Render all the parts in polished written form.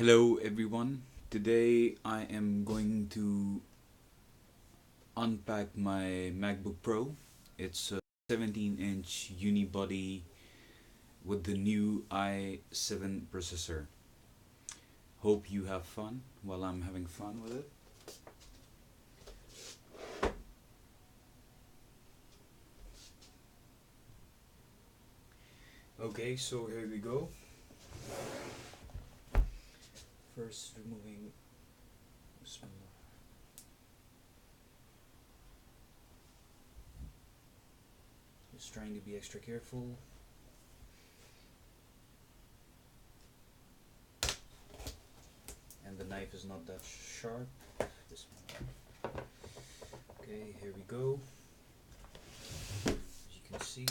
Hello everyone. Today I am going to unpack my MacBook Pro. It's a 17-inch unibody with the new i7 processor. Hope you have fun while I'm having fun with it. Okay, so here we go. First removing some. Just trying to be extra careful. And the knife is not that sharp. This one. Okay, here we go. As you can see.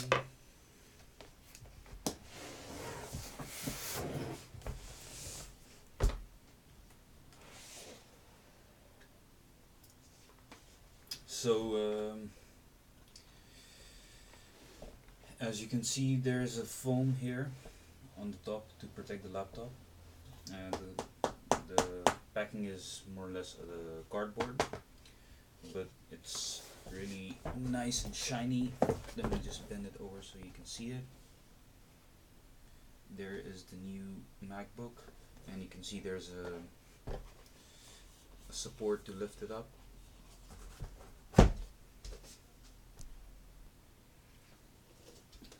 So, as you can see, there's a foam here on the top to protect the laptop, and the packing is more or less cardboard, but it's really nice and shiny. Let me just bend it over so you can see it. There is the new MacBook, and you can see there's a support to lift it up.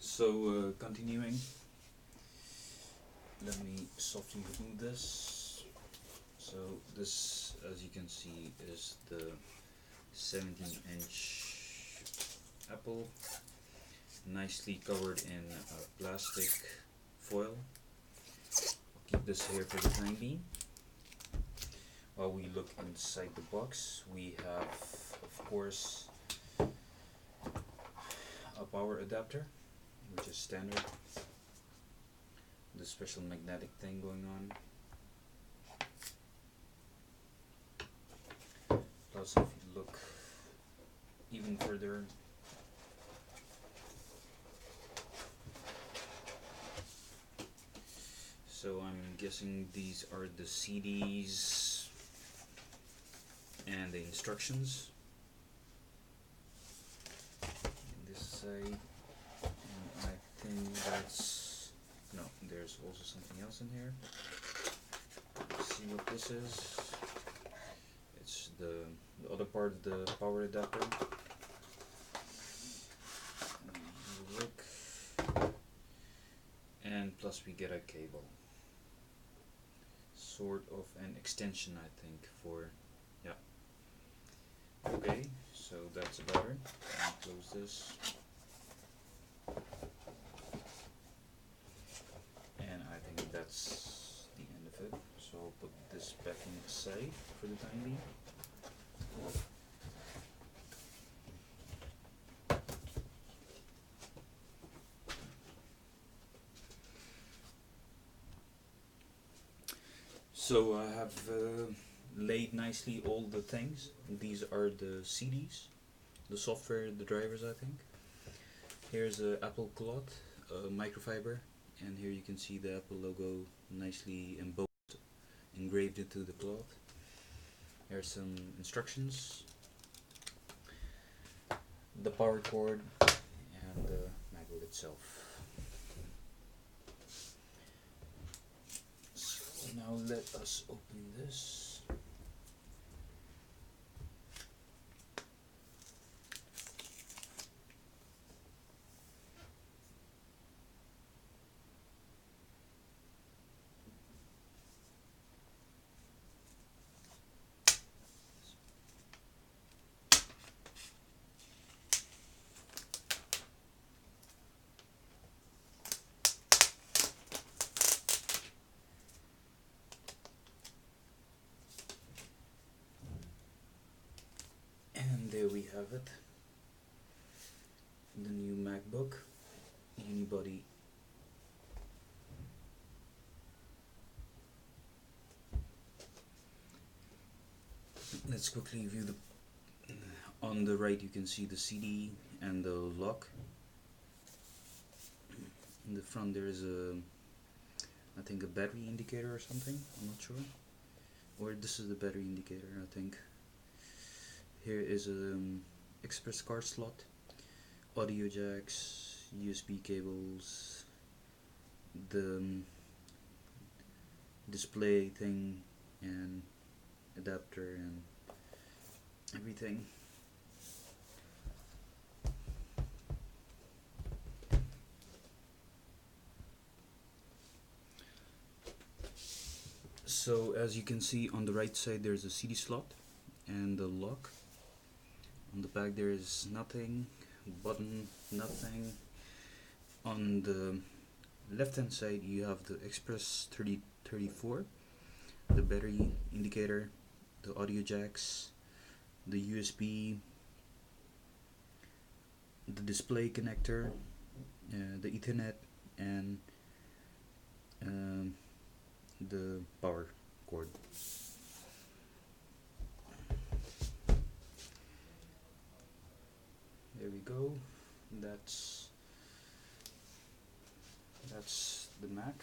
So continuing, let me softly remove this. So this, as you can see, is the 17-inch Apple, nicely covered in plastic foil. I'll keep this here for the time being. While we look inside the box, we have, of course, a power adapter, which is standard. The special magnetic thing going on. Plus, if you look even further, so I'm guessing these are the CDs and the instructions. On this side. I think that's, no, there's also something else in here. Let's see what this is. It's the other part of the power adapter. Look. And plus we get a cable. Sort of an extension, I think, for, yeah. Okay, so that's about it. I'll close this. And I think that's the end of it. So I'll put this back in the safe for the time being. So I have laid nicely all the things. These are the CDs, the software, the drivers, I think. Here's a Apple cloth, microfiber, and here you can see the Apple logo nicely embossed, engraved into the cloth. Here's some instructions, the power cord, and the MacBook itself. So now let us open this. There we have it, the new MacBook unibody. Let's quickly view the, on the right you can see the CD and the lock. In the front there is a, I think a battery indicator or something, I'm not sure. Or this is the battery indicator, I think. Here is a express card slot, audio jacks, USB cables, the display thing, and adapter and everything. So as you can see on the right side there's a CD slot and the lock. On the back there is nothing, button, nothing. On the left hand side you have the Express 3034, the battery indicator, the audio jacks, the USB, the display connector, the Ethernet, and the power cord. There we go. That's the Mac.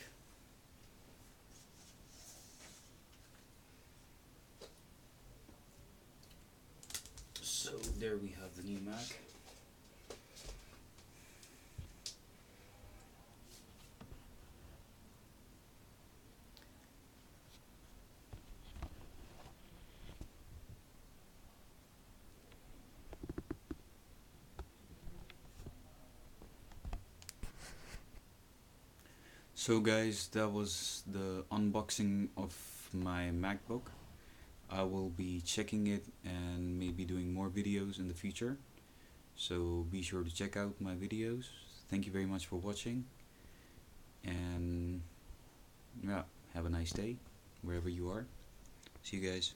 So there we have the new Mac. So guys, that was the unboxing of my MacBook. I will be checking it and maybe doing more videos in the future. So be sure to check out my videos. Thank you very much for watching. And yeah, have a nice day wherever you are. See you guys.